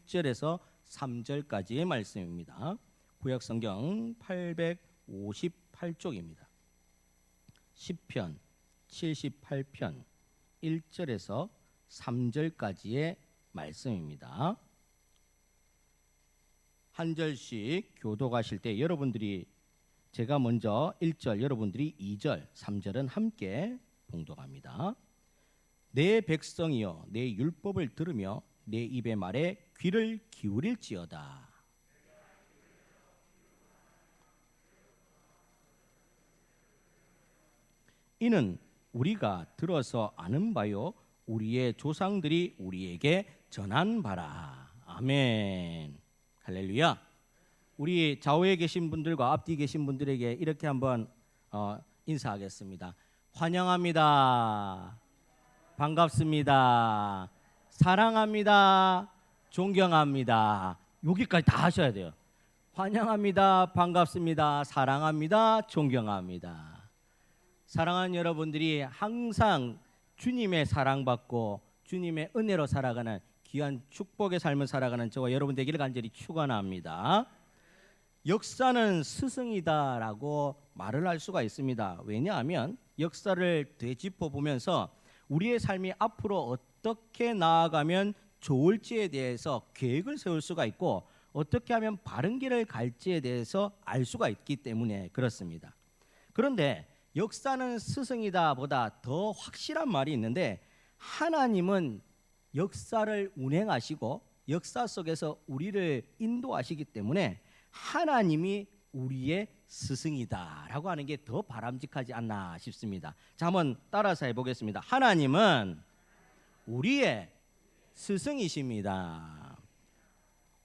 1절에서 3절까지의 말씀입니다. 구약성경 858쪽입니다. 시편 78편 1절에서 3절까지의 말씀입니다. 한 절씩 교독하실 때 여러분들이 제가 먼저 1절, 여러분들이 2절, 3절은 함께 봉독합니다. 내 백성이여 내 율법을 들으며 내 입의 말에 귀를 기울일지어다. 이는 우리가 들어서 아는 바요 우리의 조상들이 우리에게 전한 바라. 아멘. 할렐루야. 우리 좌우에 계신 분들과 앞뒤 계신 분들에게 이렇게 한번 인사하겠습니다. 환영합니다. 반갑습니다. 사랑합니다. 존경합니다. 여기까지 다 하셔야 돼요. 환영합니다. 반갑습니다. 사랑합니다. 존경합니다. 사랑하는 여러분들이 항상 주님의 사랑받고 주님의 은혜로 살아가는 귀한 축복의 삶을 살아가는 저와 여러분 되기를 간절히 축원합니다. 역사는 스승이다라고 말을 할 수가 있습니다. 왜냐하면 역사를 되짚어 보면서 우리의 삶이 앞으로 어떻게 나아가면 좋을지에 대해서 계획을 세울 수가 있고 어떻게 하면 바른 길을 갈지에 대해서 알 수가 있기 때문에 그렇습니다. 그런데 역사는 스승이다 보다 더 확실한 말이 있는데 하나님은 역사를 운행하시고 역사 속에서 우리를 인도하시기 때문에 하나님이 우리의 스승이다라고 하는 게 더 바람직하지 않나 싶습니다. 자, 한번 따라서 해보겠습니다. 하나님은 우리의 스승이십니다.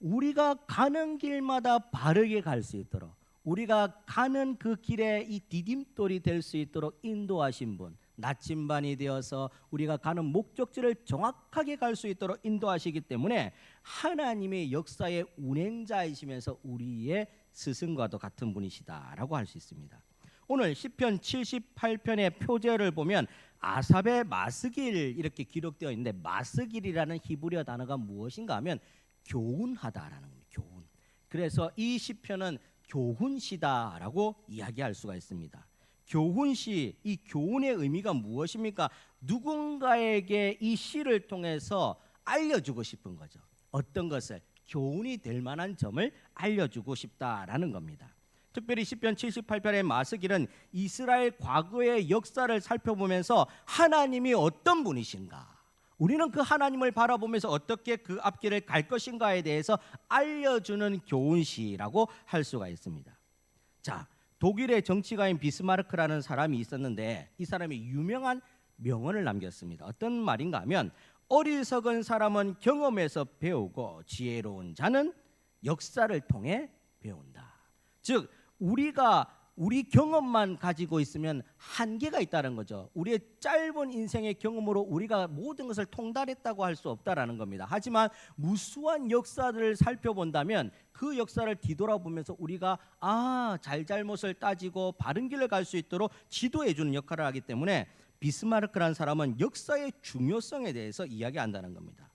우리가 가는 길마다 바르게 갈 수 있도록 우리가 가는 그 길에 이 디딤돌이 될 수 있도록 인도하신 분, 나침반이 되어서 우리가 가는 목적지를 정확하게 갈 수 있도록 인도하시기 때문에 하나님의 역사의 운행자이시면서 우리의 스승과도 같은 분이시다라고 할 수 있습니다. 오늘 시편 78편의 표제를 보면 아삽의 마스길 이렇게 기록되어 있는데 마스길이라는 히브리어 단어가 무엇인가 하면 교훈하다라는 겁니다. 교훈. 그래서 이 시편은 교훈시다라고 이야기할 수가 있습니다. 교훈시, 이 교훈의 의미가 무엇입니까? 누군가에게 이 시를 통해서 알려주고 싶은 거죠. 어떤 것을 교훈이 될 만한 점을 알려주고 싶다라는 겁니다. 특별히 시편 78편의 마스길은 이스라엘 과거의 역사를 살펴보면서 하나님이 어떤 분이신가, 우리는 그 하나님을 바라보면서 어떻게 그 앞길을 갈 것인가에 대해서 알려주는 교훈시라고 할 수가 있습니다. 자, 독일의 정치가인 비스마르크라는 사람이 있었는데 이 사람이 유명한 명언을 남겼습니다. 어떤 말인가 하면 어리석은 사람은 경험에서 배우고 지혜로운 자는 역사를 통해 배운다. 즉 우리 경험만 가지고 있으면 한계가 있다는 거죠. 우리의 짧은 인생의 경험으로 우리가 모든 것을 통달했다고 할 수 없다라는 겁니다. 하지만 무수한 역사들을 살펴본다면 그 역사를 뒤돌아보면서 우리가 잘잘못을 따지고 바른 길을 갈 수 있도록 지도해 주는 역할을 하기 때문에 비스마르크라는 사람은 역사의 중요성에 대해서 이야기한다는 겁니다.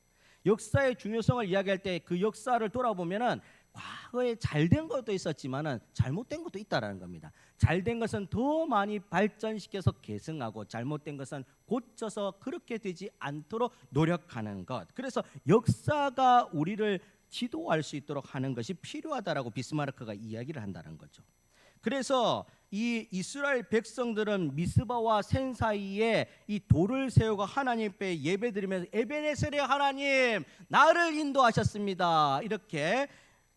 역사의 중요성을 이야기할 때 그 역사를 돌아보면은 과거에 잘된 것도 있었지만은 잘못된 것도 있다라는 겁니다. 잘된 것은 더 많이 발전시켜서 계승하고 잘못된 것은 고쳐서 그렇게 되지 않도록 노력하는 것. 그래서 역사가 우리를 지도할 수 있도록 하는 것이 필요하다라고 비스마르크가 이야기를 한다는 거죠. 그래서 이 이스라엘 백성들은 미스바와 센 사이에 이 돌을 세우고 하나님 앞에 예배드리면서 에베네셀의 하나님 나를 인도하셨습니다. 이렇게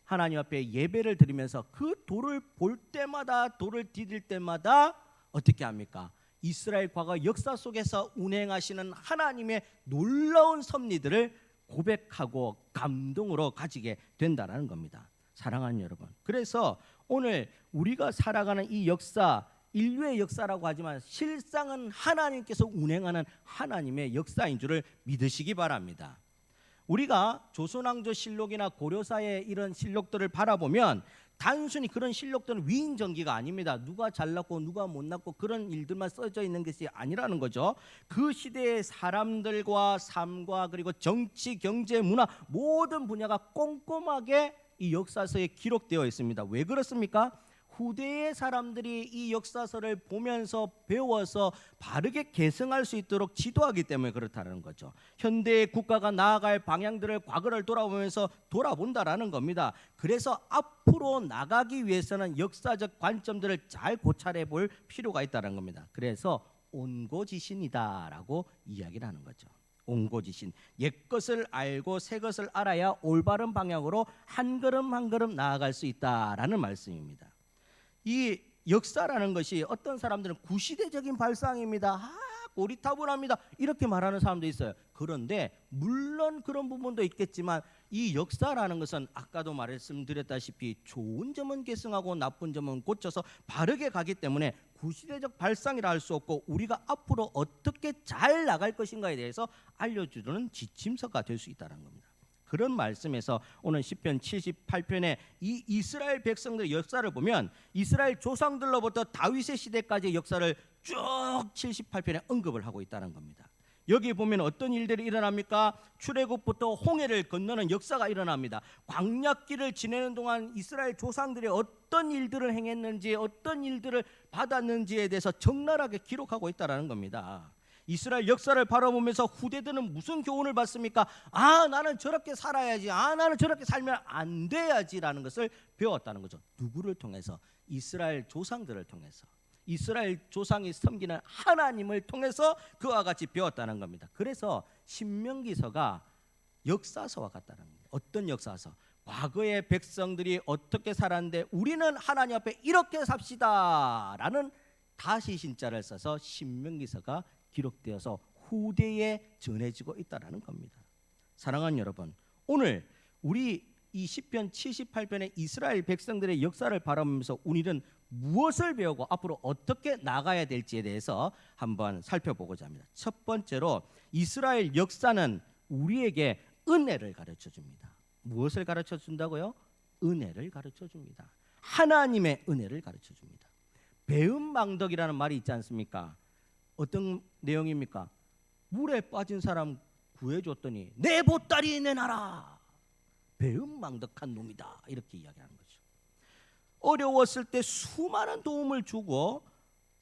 하나님 앞에 예배를 드리면서 그 돌을 볼 때마다 돌을 디딜 때마다 어떻게 합니까? 이스라엘 과거 역사 속에서 운행하시는 하나님의 놀라운 섭리들을 고백하고 감동으로 가지게 된다는 겁니다. 사랑하는 여러분, 그래서 오늘 우리가 살아가는 이 역사, 인류의 역사라고 하지만 실상은 하나님께서 운행하는 하나님의 역사인 줄을 믿으시기 바랍니다. 우리가 조선왕조 실록이나 고려사의 이런 실록들을 바라보면 단순히 그런 실록들은 위인전기가 아닙니다. 누가 잘났고 누가 못났고 그런 일들만 써져 있는 것이 아니라는 거죠. 그 시대의 사람들과 삶과 그리고 정치, 경제, 문화 모든 분야가 꼼꼼하게 이 역사서에 기록되어 있습니다. 왜 그렇습니까? 후대의 사람들이 이 역사서를 보면서 배워서 바르게 계승할 수 있도록 지도하기 때문에 그렇다는 거죠. 현대의 국가가 나아갈 방향들을 과거를 돌아보면서 돌아본다라는 겁니다. 그래서 앞으로 나가기 위해서는 역사적 관점들을 잘 고찰해 볼 필요가 있다는 겁니다. 그래서 온고지신이다라고 이야기를 하는 거죠. 온고지신, 옛것을 알고 새것을 알아야 올바른 방향으로 한 걸음 한 걸음 나아갈 수 있다라는 말씀입니다. 이 역사라는 것이 어떤 사람들은 구시대적인 발상입니다. 고리타분합니다. 이렇게 말하는 사람도 있어요. 그런데 물론 그런 부분도 있겠지만 이 역사라는 것은 아까도 말씀드렸다시피 좋은 점은 계승하고 나쁜 점은 고쳐서 바르게 가기 때문에 구시대적 발상이라 할 수 없고 우리가 앞으로 어떻게 잘 나갈 것인가에 대해서 알려주는 지침서가 될 수 있다는 겁니다. 그런 말씀에서 오늘 시편 78편에 이 이스라엘 백성들의 역사를 보면 이스라엘 조상들로부터 다윗의 시대까지의 역사를 쭉 78편에 언급을 하고 있다는 겁니다. 여기 보면 어떤 일들이 일어납니까? 출애굽부터 홍해를 건너는 역사가 일어납니다. 광야길을 지내는 동안 이스라엘 조상들이 어떤 일들을 행했는지 어떤 일들을 받았는지에 대해서 적나라하게 기록하고 있다는 겁니다. 이스라엘 역사를 바라보면서 후대들은 무슨 교훈을 받습니까? 나는 저렇게 살아야지, 나는 저렇게 살면 안 돼야지라는 것을 배웠다는 거죠. 누구를 통해서? 이스라엘 조상들을 통해서. 이스라엘 조상이 섬기는 하나님을 통해서 그와 같이 배웠다는 겁니다. 그래서 신명기서가 역사서와 같다는 겁니다. 어떤 역사서? 과거의 백성들이 어떻게 살았는데 우리는 하나님 앞에 이렇게 삽시다라는 다시신자를 써서 신명기서가 기록되어서 후대에 전해지고 있다는 겁니다. 사랑하는 여러분, 오늘 우리 이 시편 78편의 이스라엘 백성들의 역사를 바라보면서 우리는 무엇을 배우고 앞으로 어떻게 나가야 될지에 대해서 한번 살펴보고자 합니다. 첫 번째로 이스라엘 역사는 우리에게 은혜를 가르쳐 줍니다. 무엇을 가르쳐 준다고요? 은혜를 가르쳐 줍니다. 하나님의 은혜를 가르쳐 줍니다. 배은망덕이라는 말이 있지 않습니까? 어떤 내용입니까? 물에 빠진 사람 구해줬더니 내 보따리 내놔라. 배은망덕한 놈이다. 이렇게 이야기하는 거죠. 어려웠을 때 수많은 도움을 주고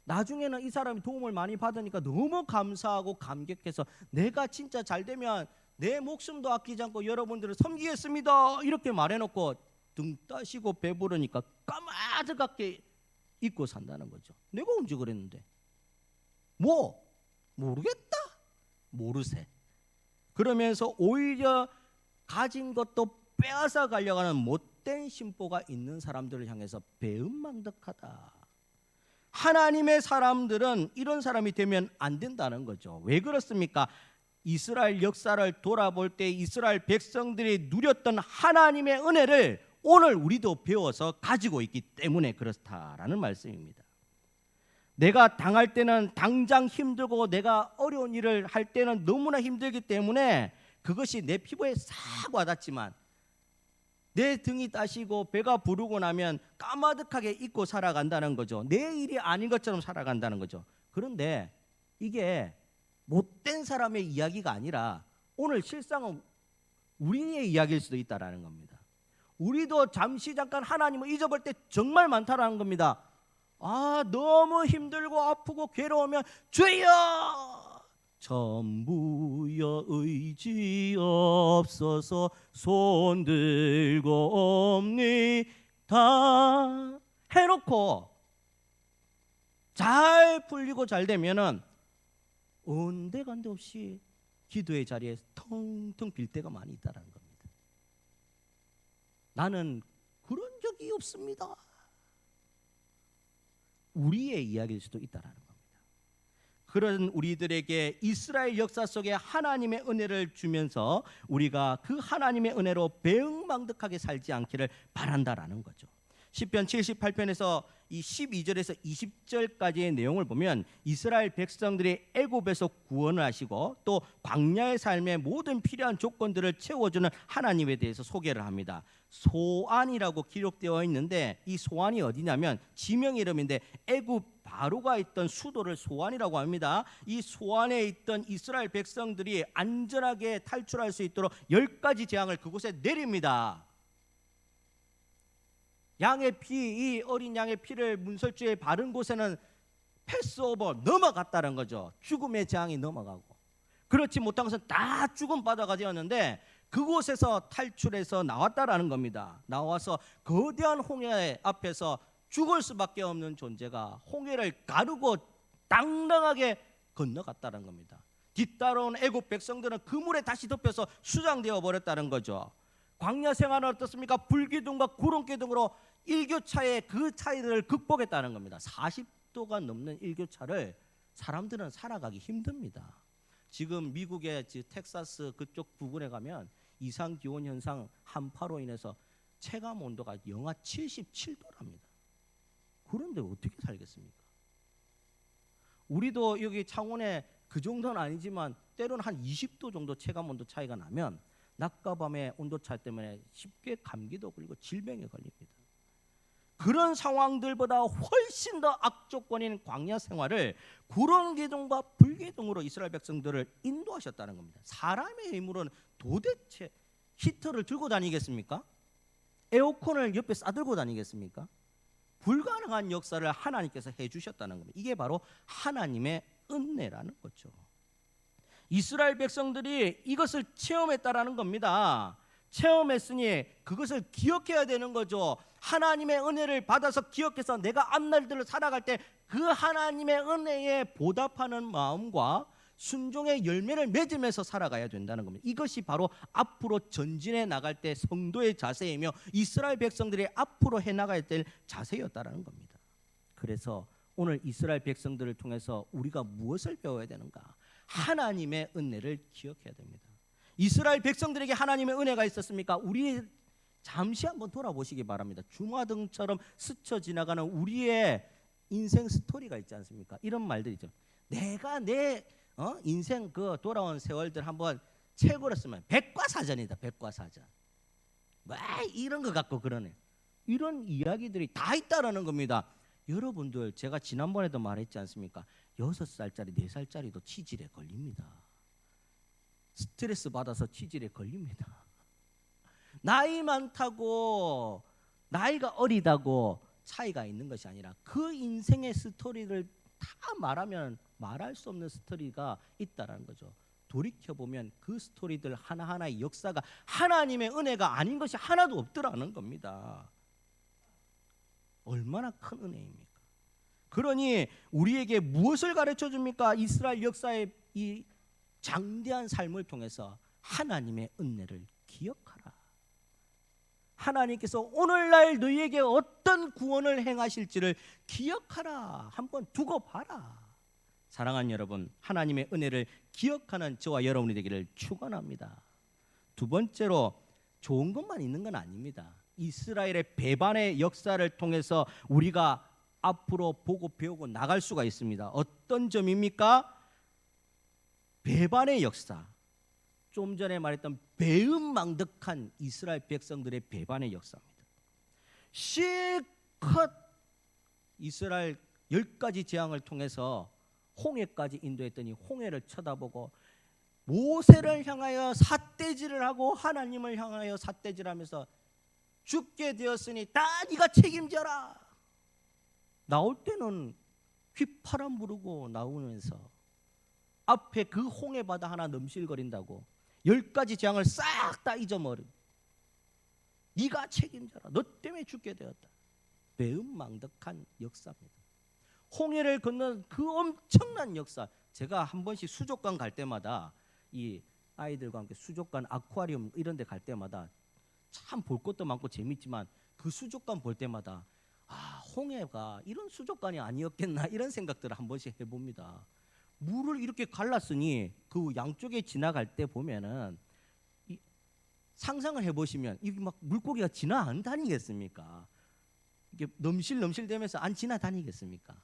나중에는 이 사람이 도움을 많이 받으니까 너무 감사하고 감격해서 내가 진짜 잘 되면 내 목숨도 아끼지 않고 여러분들을 섬기겠습니다. 이렇게 말해놓고 등 따시고 배부르니까 까마득하게 잊고 산다는 거죠. 내가 언제 그랬는데? 모르겠다. 모르세. 그러면서 오히려 가진 것도 빼앗아 가려고 하는 못된 심보가 있는 사람들을 향해서 배은망덕하다. 하나님의 사람들은 이런 사람이 되면 안 된다는 거죠. 왜 그렇습니까? 이스라엘 역사를 돌아볼 때 이스라엘 백성들이 누렸던 하나님의 은혜를 오늘 우리도 배워서 가지고 있기 때문에 그렇다라는 말씀입니다. 내가 당할 때는 당장 힘들고 내가 어려운 일을 할 때는 너무나 힘들기 때문에 그것이 내 피부에 싹 와닿지만 내 등이 따시고 배가 부르고 나면 까마득하게 잊고 살아간다는 거죠. 내 일이 아닌 것처럼 살아간다는 거죠. 그런데 이게 못된 사람의 이야기가 아니라 오늘 실상은 우리의 이야기일 수도 있다라는 겁니다. 우리도 잠시 잠깐 하나님을 잊어볼 때 정말 많다라는 겁니다. 너무 힘들고 아프고 괴로우면 주여 전부여 의지 없어서 손 들고 옵니다 해놓고 잘 풀리고 잘 되면은 온데간데 없이 기도의 자리에 텅텅 빌 때가 많이 있다는 겁니다. 나는 그런 적이 없습니다. 우리의 이야기일 수도 있다라는 겁니다. 그런 우리들에게 이스라엘 역사 속에 하나님의 은혜를 주면서 우리가 그 하나님의 은혜로 배은망덕하게 살지 않기를 바란다라는 거죠. 시편 78편에서 이 12절에서 20절까지의 내용을 보면 이스라엘 백성들이 애굽에서 구원을 하시고 또 광야의 삶의 모든 필요한 조건들을 채워주는 하나님에 대해서 소개를 합니다. 소안이라고 기록되어 있는데 이 소안이 어디냐면 지명 이름인데 애굽 바로가 있던 수도를 소안이라고 합니다. 이 소안에 있던 이스라엘 백성들이 안전하게 탈출할 수 있도록 10가지 재앙을 그곳에 내립니다. 양의 피, 이 어린 양의 피를 문설주에 바른 곳에는 패스오버 넘어갔다는 거죠. 죽음의 재앙이 넘어가고, 그렇지 못한 것은 다 죽음 바다가 되었는데 그곳에서 탈출해서 나왔다라는 겁니다. 나와서 거대한 홍해 앞에서 죽을 수밖에 없는 존재가 홍해를 가르고 당당하게 건너갔다는 겁니다. 뒤따라온 애굽 백성들은 그물에 다시 덮여서 수장되어 버렸다는 거죠. 광야 생활은 어떻습니까? 불기둥과 구름기둥으로 일교차의 그 차이를 극복했다는 겁니다. 40도가 넘는 일교차를 사람들은 살아가기 힘듭니다. 지금 미국의 텍사스 그쪽 부근에 가면 이상 기온 현상 한파로 인해서 체감 온도가 영하 77도랍니다. 그런데 어떻게 살겠습니까? 우리도 여기 창원에 그 정도는 아니지만 때로는 한 20도 정도 체감 온도 차이가 나면 낮과 밤의 온도차 때문에 쉽게 감기도 걸리고 질병에 걸립니다. 그런 상황들보다 훨씬 더 악조건인 광야 생활을 구름기둥과 불기둥으로 이스라엘 백성들을 인도하셨다는 겁니다. 사람의 힘으로는 도대체 히터를 들고 다니겠습니까? 에어컨을 옆에 싸들고 다니겠습니까? 불가능한 역사를 하나님께서 해주셨다는 겁니다. 이게 바로 하나님의 은혜라는 거죠. 이스라엘 백성들이 이것을 체험했다라는 겁니다. 체험했으니 그것을 기억해야 되는 거죠. 하나님의 은혜를 받아서 기억해서 내가 앞날들을 살아갈 때 그 하나님의 은혜에 보답하는 마음과 순종의 열매를 맺으면서 살아가야 된다는 겁니다. 이것이 바로 앞으로 전진해 나갈 때 성도의 자세이며 이스라엘 백성들이 앞으로 해나가야 될 자세였다는 겁니다. 그래서 오늘 이스라엘 백성들을 통해서 우리가 무엇을 배워야 되는가? 하나님의 은혜를 기억해야 됩니다. 이스라엘 백성들에게 하나님의 은혜가 있었습니까? 우리 잠시 한번 돌아보시기 바랍니다. 주마등처럼 스쳐 지나가는 우리의 인생 스토리가 있지 않습니까? 이런 말들이죠. 내가 내 인생 그 돌아온 세월들 한번 책으로 쓰면 백과사전이다. 백과사전. 뭐 이런 거 갖고 그러네. 이런 이야기들이 다 있다라는 겁니다. 여러분들 제가 지난번에도 말했지 않습니까? 6살짜리 4살짜리도 치질에 걸립니다. 스트레스 받아서 치질에 걸립니다. 나이 많다고 나이가 어리다고 차이가 있는 것이 아니라 그 인생의 스토리를 다 말하면 말할 수 없는 스토리가 있다라는 거죠. 돌이켜보면 그 스토리들 하나하나의 역사가 하나님의 은혜가 아닌 것이 하나도 없더라는 겁니다. 얼마나 큰 은혜입니까? 그러니 우리에게 무엇을 가르쳐 줍니까? 이스라엘 역사의 이 장대한 삶을 통해서 하나님의 은혜를 기억하라. 하나님께서 오늘날 너희에게 어떤 구원을 행하실지를 기억하라. 한번 두고 봐라. 사랑하는 여러분, 하나님의 은혜를 기억하는 저와 여러분이 되기를 축원합니다. 두 번째로 좋은 것만 있는 건 아닙니다. 이스라엘의 배반의 역사를 통해서 우리가 앞으로 보고 배우고 나갈 수가 있습니다. 어떤 점입니까? 배반의 역사. 좀 전에 말했던 배은망덕한 이스라엘 백성들의 배반의 역사입니다. 실컷 이스라엘 10가지 재앙을 통해서 홍해까지 인도했더니 홍해를 쳐다보고 모세를 향하여 삿대질을 하고 하나님을 향하여 삿대질하면서 죽게 되었으니 다 네가 책임져라. 나올 때는 휘파람 부르고 나오면서 앞에 그 홍해 바다 하나 넘실거린다고 10가지 재앙을 싹 다 잊어버린. 네가 책임져라. 너 때문에 죽게 되었다. 배은망덕한 역사입니다. 홍해를 건넌 그 엄청난 역사. 제가 한 번씩 수족관 갈 때마다 이 아이들과 함께 수족관 아쿠아리움 이런 데 갈 때마다 참 볼 것도 많고 재밌지만 그 수족관 볼 때마다 홍해가 이런 수족관이 아니었겠나 이런 생각들을 한 번씩 해봅니다. 물을 이렇게 갈랐으니 그 양쪽에 지나갈 때 보면은 상상을 해보시면 이게 막 물고기가 지나 안 다니겠습니까? 이게 넘실넘실대면서 안 지나다니겠습니까?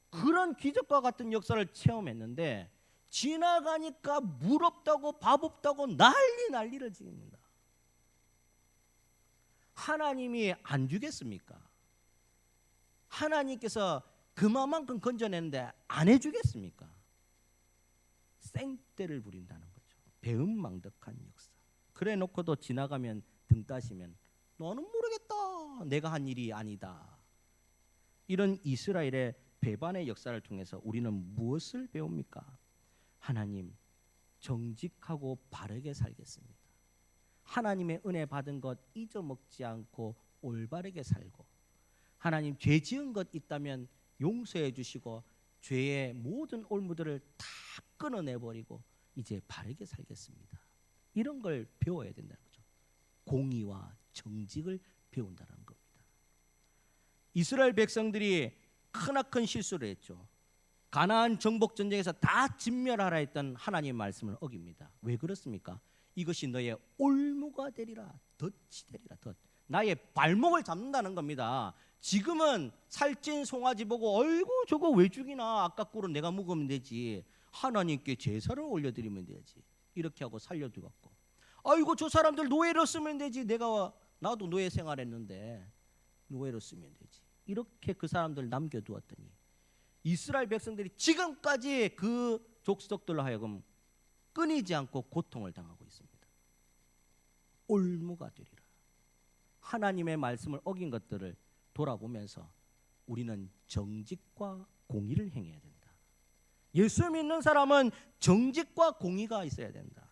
그런 기적과 같은 역사를 체험했는데 지나가니까 물 없다고 밥 없다고 난리를 지깁니다. 하나님이 안 주겠습니까? 하나님께서 그만큼 건져내는데 안 해주겠습니까? 생떼를 부린다는 거죠. 배은망덕한 역사. 그래 놓고도 지나가면 등 따시면 너는 모르겠다. 내가 한 일이 아니다. 이런 이스라엘의 배반의 역사를 통해서 우리는 무엇을 배웁니까? 하나님, 정직하고 바르게 살겠습니다. 하나님의 은혜 받은 것 잊어먹지 않고 올바르게 살고, 하나님 죄 지은 것 있다면 용서해 주시고 죄의 모든 올무들을 다 끊어내버리고 이제 바르게 살겠습니다. 이런 걸 배워야 된다는 거죠. 공의와 정직을 배운다는 겁니다. 이스라엘 백성들이 크나큰 실수를 했죠. 가나안 정복 전쟁에서 다 진멸하라 했던 하나님의 말씀을 어깁니다. 왜 그렇습니까? 이것이 너의 올무가 되리라, 덫이 되리라. 덫. 나의 발목을 잡는다는 겁니다. 지금은 살찐 송아지 보고 어이구 저거 왜 죽이나, 아까꾸로 내가 먹으면 되지, 하나님께 제사를 올려드리면 되지, 이렇게 하고 살려두었고, 아이고 저 사람들 노예로 쓰면 되지, 나도 노예 생활했는데 노예로 쓰면 되지, 이렇게 그 사람들 남겨두었더니 이스라엘 백성들이 지금까지 그 족속들로 하여금 끊이지 않고 고통을 당하고 있습니다. 올무가 되리라. 하나님의 말씀을 어긴 것들을 돌아보면서 우리는 정직과 공의를 행해야 된다. 예수 믿는 사람은 정직과 공의가 있어야 된다.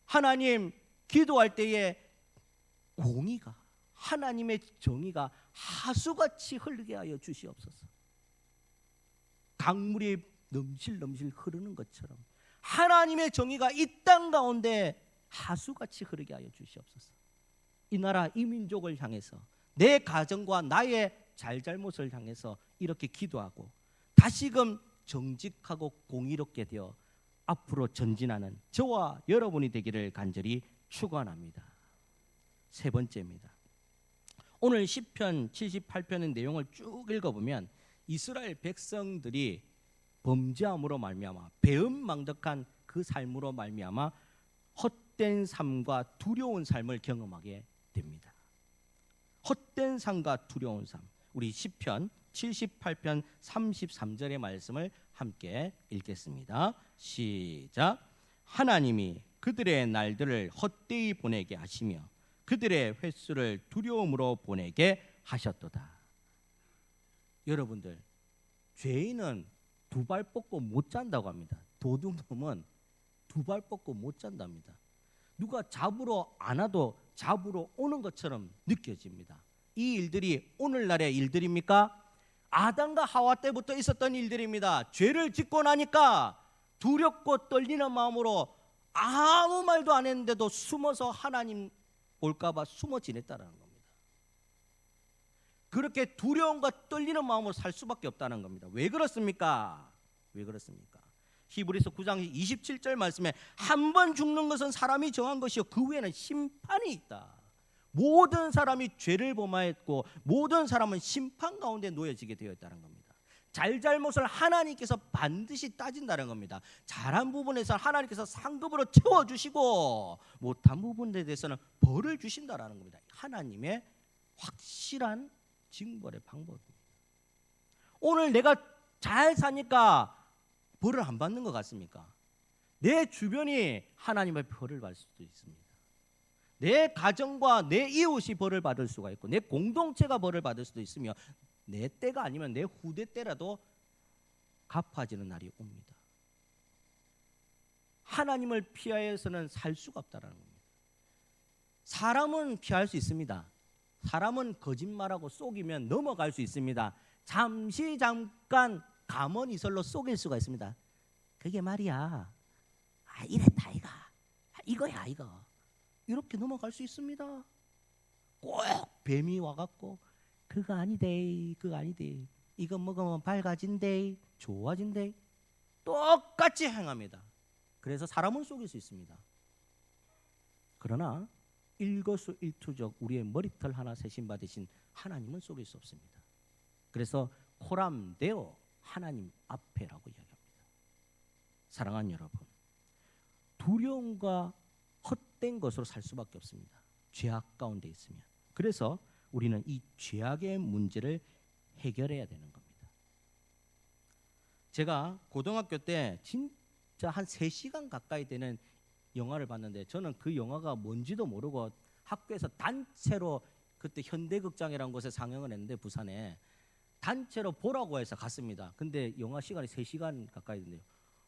하나님, 기도할 때에 공의가, 하나님의 정의가 하수같이 흐르게 하여 주시옵소서. 강물이 넘실넘실 흐르는 것처럼 하나님의 정의가 이 땅 가운데 하수같이 흐르게 하여 주시옵소서. 이 나라 이 민족을 향해서, 내 가정과 나의 잘잘못을 향해서 이렇게 기도하고 다시금 정직하고 공의롭게 되어 앞으로 전진하는 저와 여러분이 되기를 간절히 축원합니다. 세 번째입니다. 오늘 시편 78편의 내용을 쭉 읽어보면 이스라엘 백성들이 범죄함으로 말미암아, 배은망덕한 그 삶으로 말미암아 헛된 삶과 두려운 삶을 경험하게 됩니다. 헛된 삶과 두려운 삶. 우리 시편 78편 33절의 말씀을 함께 읽겠습니다. 시작. 하나님이 그들의 날들을 헛되이 보내게 하시며 그들의 횟수를 두려움으로 보내게 하셨도다. 여러분들, 죄인은 두 발 뻗고 못 잔다고 합니다. 도둑놈은 두 발 뻗고 못 잔답니다. 누가 잡으러 안 와도 잡으러 오는 것처럼 느껴집니다. 이 일들이 오늘날의 일들입니까? 아담과 하와 때부터 있었던 일들입니다. 죄를 짓고 나니까 두렵고 떨리는 마음으로 아무 말도 안 했는데도 숨어서 하나님 볼까 봐 숨어 지냈다는 겁니다. 그렇게 두려움과 떨리는 마음으로 살 수밖에 없다는 겁니다. 왜 그렇습니까? 왜 그렇습니까? 히브리서 9장 27절 말씀에 한 번 죽는 것은 사람이 정한 것이요 그 후에는 심판이 있다. 모든 사람이 죄를 범하였고 모든 사람은 심판 가운데 놓여지게 되어 있다는 겁니다. 잘잘못을 하나님께서 반드시 따진다는 겁니다. 잘한 부분에서 하나님께서 상급으로 채워주시고 못한 부분에 대해서는 벌을 주신다는 겁니다. 하나님의 확실한 징벌의 방법입니다. 오늘 내가 잘 사니까 벌을 안 받는 것 같습니까? 내 주변이 하나님의 벌을 받을 수도 있습니다. 내 가정과 내 이웃이 벌을 받을 수가 있고 내 공동체가 벌을 받을 수도 있으며 내 때가 아니면 내 후대 때라도 갚아지는 날이 옵니다. 하나님을 피하여서는 살 수가 없다는 겁니다. 사람은 피할 수 있습니다. 사람은 거짓말하고 속이면 넘어갈 수 있습니다. 잠시 잠깐 감언이설로 속일 수가 있습니다. 그게 말이야, 이랬다 이가, 이거야 이거, 이렇게 넘어갈 수 있습니다. 꼭 뱀이 와갖고 그거 아니대, 그거 아니대, 이거 먹으면 밝아진대, 좋아진대, 똑같이 행합니다. 그래서 사람은 속일 수 있습니다. 그러나 일거수일투족 우리의 머리털 하나 세신 받으신 하나님은 속일 수 없습니다. 그래서 코람데오 하나님 앞에라고 이야기합니다. 사랑하는 여러분, 두려움과 헛된 것으로 살 수밖에 없습니다. 죄악 가운데 있으면. 그래서 우리는 이 죄악의 문제를 해결해야 되는 겁니다. 제가 고등학교 때 진짜 한 3시간 가까이 되는 영화를 봤는데 저는 그 영화가 뭔지도 모르고 학교에서 단체로 그때 현대극장이라는 곳에 상영을 했는데 부산에 단체로 보라고 해서 갔습니다. 근데 영화 시간이 3시간 가까이 된대요.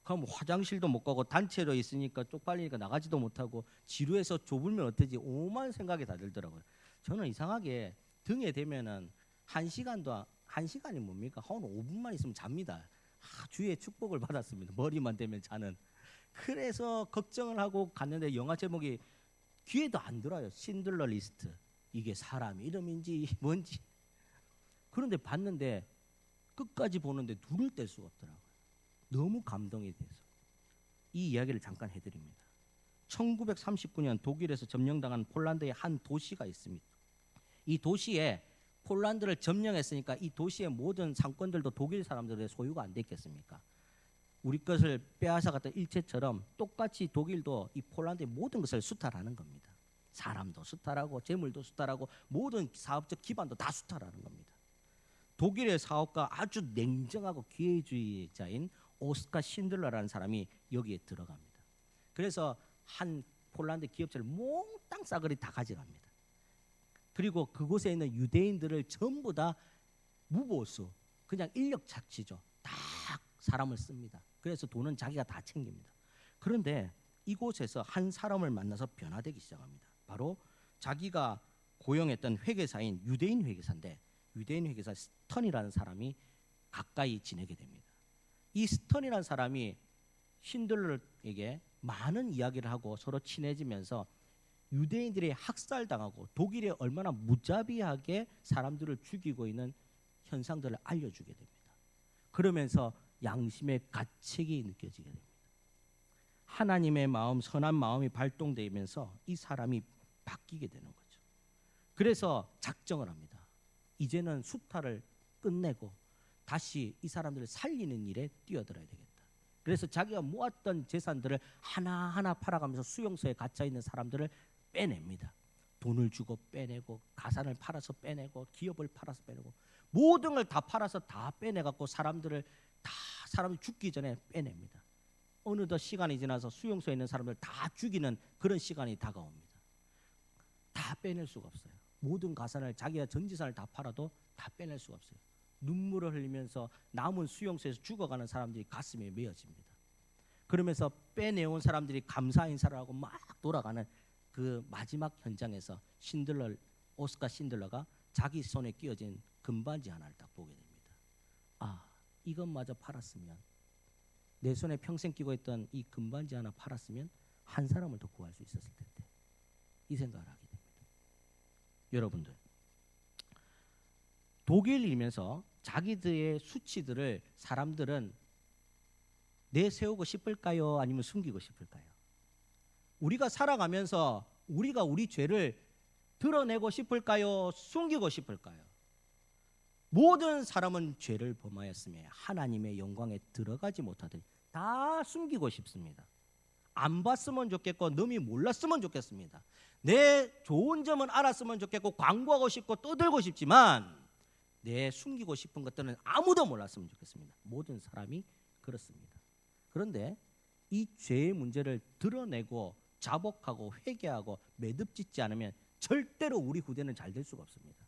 그럼 화장실도 못 가고 단체로 있으니까 쪽팔리니까 나가지도 못하고 지루해서 좁으면 어쩌지 오만 생각이 다 들더라고요. 저는 이상하게 등에 대면은 1시간이 뭡니까? 한 5분만 있으면 잡니다. 주의 축복을 받았습니다. 머리만 대면 자는. 그래서 걱정을 하고 갔는데 영화 제목이 귀에도 안 들어요. 신들러 리스트. 이게 사람 이름인지 뭔지. 그런데 봤는데 끝까지 보는데 눈을 뗄 수가 없더라고요. 너무 감동이 돼서 이 이야기를 잠깐 해드립니다. 1939년 독일에서 점령당한 폴란드의 한 도시가 있습니다. 이 도시에 폴란드를 점령했으니까 이 도시의 모든 상권들도 독일 사람들의 소유가 안 됐겠습니까? 우리 것을 빼앗아갔던 일체처럼 똑같이 독일도 이 폴란드의 모든 것을 수탈하는 겁니다. 사람도 수탈하고 재물도 수탈하고 모든 사업적 기반도 다 수탈하는 겁니다. 독일의 사업가 아주 냉정하고 기회주의자인 오스카 신들러라는 사람이 여기에 들어갑니다. 그래서 한 폴란드 기업체를 몽땅 싸그리 다 가져갑니다. 그리고 그곳에 있는 유대인들을 전부 다 무보수, 그냥 인력 착취죠. 다 사람을 씁니다. 그래서 돈은 자기가 다 챙깁니다. 그런데 이곳에서 한 사람을 만나서 변화되기 시작합니다. 바로 자기가 고용했던 회계사인 유대인 회계사인데 유대인 회계사 스턴이라는 사람이 가까이 지내게 됩니다. 이 스턴이라는 사람이 신들러에게 많은 이야기를 하고 서로 친해지면서 유대인들이 학살당하고 독일에 얼마나 무자비하게 사람들을 죽이고 있는 현상들을 알려주게 됩니다. 그러면서 양심의 가책이 느껴지게 됩니다. 하나님의 마음, 선한 마음이 발동되면서 이 사람이 바뀌게 되는 거죠. 그래서 작정을 합니다. 이제는 수탈을 끝내고 다시 이 사람들을 살리는 일에 뛰어들어야 되겠다. 그래서 자기가 모았던 재산들을 하나하나 팔아가면서 수용소에 갇혀 있는 사람들을 빼냅니다. 돈을 주고 빼내고 가산을 팔아서 빼내고 기업을 팔아서 빼내고 모든 걸 다 팔아서 다 빼내갖고 사람들이 죽기 전에 빼냅니다. 어느덧 시간이 지나서 수용소에 있는 사람들 다 죽이는 그런 시간이 다가옵니다. 다 빼낼 수가 없어요. 모든 가산을 자기가 전 재산을 다 팔아도 다 빼낼 수가 없어요. 눈물을 흘리면서 남은 수용소에서 죽어가는 사람들이 가슴에 메어집니다. 그러면서 빼내온 사람들이 감사 인사를 하고 막 돌아가는 그 마지막 현장에서 오스카 신들러가 자기 손에 끼어진 금반지 하나를 딱 보게 됩니다. 아, 이것마저 팔았으면 내 손에 평생 끼고 있던 이 금반지 하나 팔았으면 한 사람을 더 구할 수 있었을 텐데 이 생각을 하게 됩니다. 여러분들 독일이면서 자기들의 수치들을 사람들은 내세우고 싶을까요? 아니면 숨기고 싶을까요? 우리가 살아가면서 우리가 우리 죄를 드러내고 싶을까요? 숨기고 싶을까요? 모든 사람은 죄를 범하였으며 하나님의 영광에 들어가지 못하더니 다 숨기고 싶습니다. 안 봤으면 좋겠고 남이 몰랐으면 좋겠습니다. 내 좋은 점은 알았으면 좋겠고 광고하고 싶고 떠들고 싶지만 내 숨기고 싶은 것들은 아무도 몰랐으면 좋겠습니다. 모든 사람이 그렇습니다. 그런데 이 죄의 문제를 드러내고 자복하고 회개하고 매듭짓지 않으면 절대로 우리 후대는 잘 될 수가 없습니다.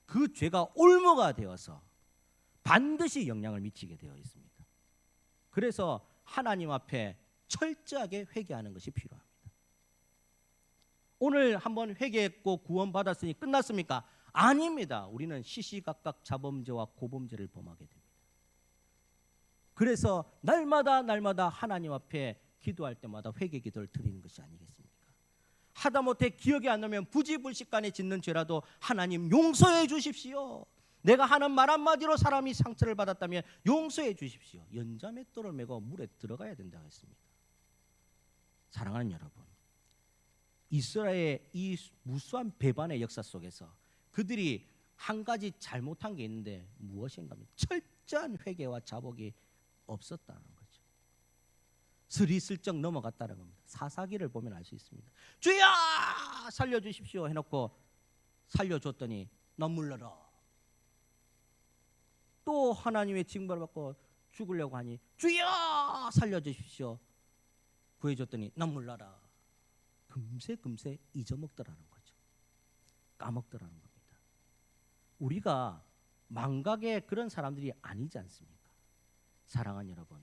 그 죄가 올무가 되어서 반드시 영향을 미치게 되어 있습니다. 그래서 하나님 앞에 철저하게 회개하는 것이 필요합니다. 오늘 한번 회개했고 구원받았으니 끝났습니까? 아닙니다. 우리는 시시각각 자범죄와 고범죄를 범하게 됩니다. 그래서 날마다 하나님 앞에 기도할 때마다 회개 기도를 드리는 것이 아니겠습니까? 하다못해 기억이 안 나면 부지불식간에 짓는 죄라도 하나님 용서해 주십시오. 내가 하는 말 한마디로 사람이 상처를 받았다면 용서해 주십시오. 연자맷돌을 메고 물에 들어가야 된다고 했습니다. 사랑하는 여러분, 이스라엘의 이 무수한 배반의 역사 속에서 그들이 한 가지 잘못한 게 있는데 무엇인가 하면 철저한 회개와 자복이 없었다는 거죠. 스리슬쩍 넘어갔다는 겁니다. 사사기를 보면 알 수 있습니다. 주여 살려주십시오 해놓고 살려줬더니 눈물러라. 또 하나님의 징벌을 받고 죽으려고 하니 주여 살려주십시오 구해줬더니 눈물나라. 금세 잊어먹더라는 거죠. 까먹더라는 겁니다. 우리가 망각의 그런 사람들이 아니지 않습니까? 사랑하는 여러분,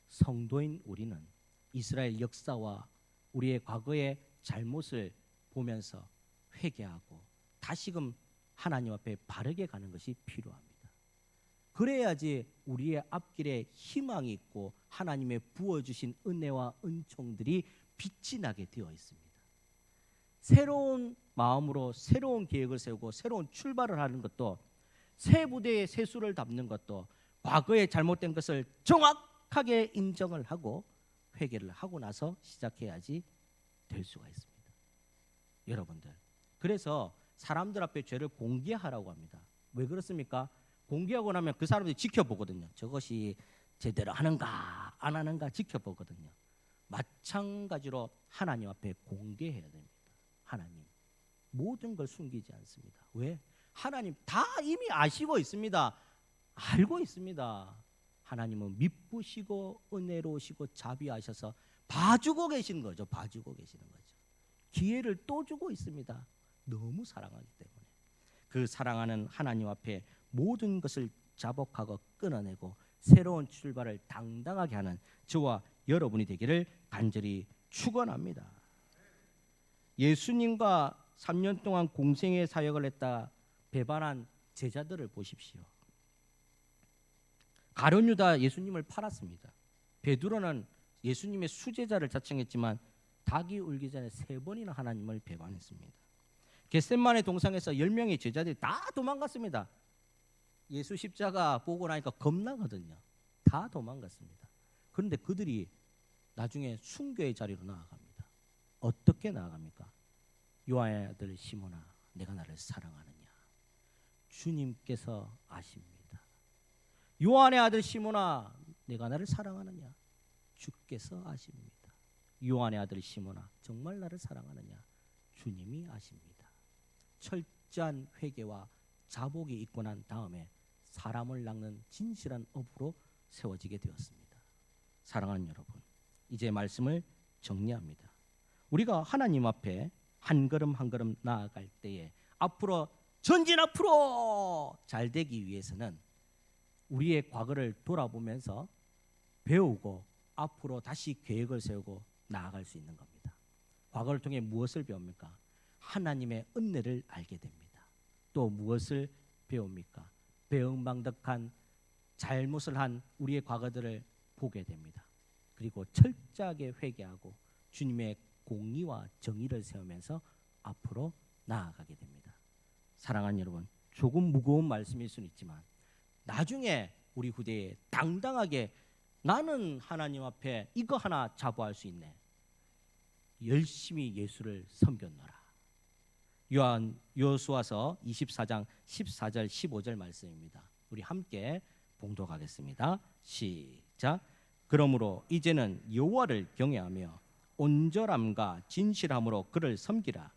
성도인 우리는 이스라엘 역사와 우리의 과거의 잘못을 보면서 회개하고 다시금 하나님 앞에 바르게 가는 것이 필요합니다. 그래야지 우리의 앞길에 희망이 있고 하나님의 부어주신 은혜와 은총들이 빛이 나게 되어 있습니다. 새로운 마음으로 새로운 계획을 세우고 새로운 출발을 하는 것도, 새 부대에 새 수를 담는 것도 과거에 잘못된 것을 정확하게 인정을 하고 회개를 하고 나서 시작해야지 될 수가 있습니다. 여러분들, 그래서 사람들 앞에 죄를 공개하라고 합니다. 왜 그렇습니까? 공개하고 나면 그 사람들이 지켜보거든요. 저것이 제대로 하는가 안 하는가 지켜보거든요. 마찬가지로 하나님 앞에 공개해야 됩니다. 하나님 모든 걸 숨기지 않습니다. 왜? 하나님 다 이미 아시고 있습니다. 알고 있습니다. 하나님은 미쁘시고 은혜로우시고 자비하셔서 봐주고 계시는 거죠. 봐주고 계시는 거죠. 기회를 또 주고 있습니다. 너무 사랑하기 때문에. 그 사랑하는 하나님 앞에 모든 것을 자복하고 끊어내고 새로운 출발을 당당하게 하는 저와 여러분이 되기를 간절히 축원합니다. 예수님과 3년 동안 공생의 사역을 했다 배반한 제자들을 보십시오. 가룟 유다 예수님을 팔았습니다. 베드로는 예수님의 수제자를 자청했지만 닭이 울기 전에 3번이나 하나님을 배반했습니다. 겟세마네 동상에서 10명의 제자들이 다 도망갔습니다. 예수 십자가 보고 나니까 겁나거든요. 다 도망갔습니다. 그런데 그들이 나중에 순교의 자리로 나아갑니다. 어떻게 나아갑니까? 요한의 아들 시몬아, 내가 나를 사랑하느냐? 주님께서 아십니다. 요한의 아들 시몬아, 내가 나를 사랑하느냐? 주께서 아십니다. 요한의 아들 시몬아, 정말 나를 사랑하느냐? 주님이 아십니다. 철저한 회개와 자복이 있고 난 다음에 사람을 낚는 진실한 업으로 세워지게 되었습니다. 사랑하는 여러분, 이제 말씀을 정리합니다. 우리가 하나님 앞에 한 걸음 한 걸음 나아갈 때에 앞으로 전진 앞으로 잘 되기 위해서는 우리의 과거를 돌아보면서 배우고 앞으로 다시 계획을 세우고 나아갈 수 있는 겁니다. 과거를 통해 무엇을 배웁니까? 하나님의 은혜를 알게 됩니다. 또 무엇을 배웁니까? 배은망덕한 잘못을 한 우리의 과거들을 보게 됩니다. 그리고 철저하게 회개하고 주님의 공의와 정의를 세우면서 앞으로 나아가게 됩니다. 사랑하는 여러분, 조금 무거운 말씀일 수는 있지만 나중에 우리 후대에 당당하게 나는 하나님 앞에 이거 하나 자부할 수 있네. 열심히 예수를 섬겼노라. 여호수아서 24장 14절 15절 말씀입니다. 우리 함께 봉독하겠습니다. 시작. 그러므로 이제는 여호와를 경외하며 온전함과 진실함으로 그를 섬기라.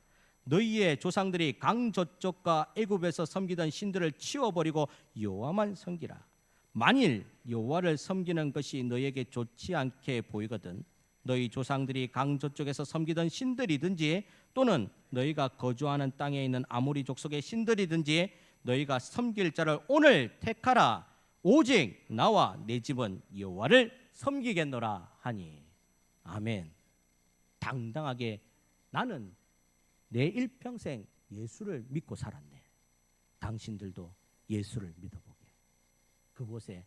너희의 조상들이 강 저쪽과 애굽에서 섬기던 신들을 치워버리고 여호와만 섬기라. 만일 여호와를 섬기는 것이 너희에게 좋지 않게 보이거든 너희 조상들이 강 저쪽에서 섬기던 신들이든지 또는 너희가 거주하는 땅에 있는 아모리 족속의 신들이든지 너희가 섬길 자를 오늘 택하라. 오직 나와 내 집은 여호와를 섬기겠노라 하니. 아멘. 당당하게 나는 내 일평생 예수를 믿고 살았네. 당신들도 예수를 믿어보게. 그곳에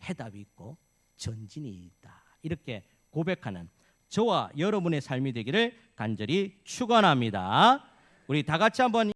해답이 있고 전진이 있다. 이렇게 고백하는 저와 여러분의 삶이 되기를 간절히 축원합니다. 우리 다 같이 한번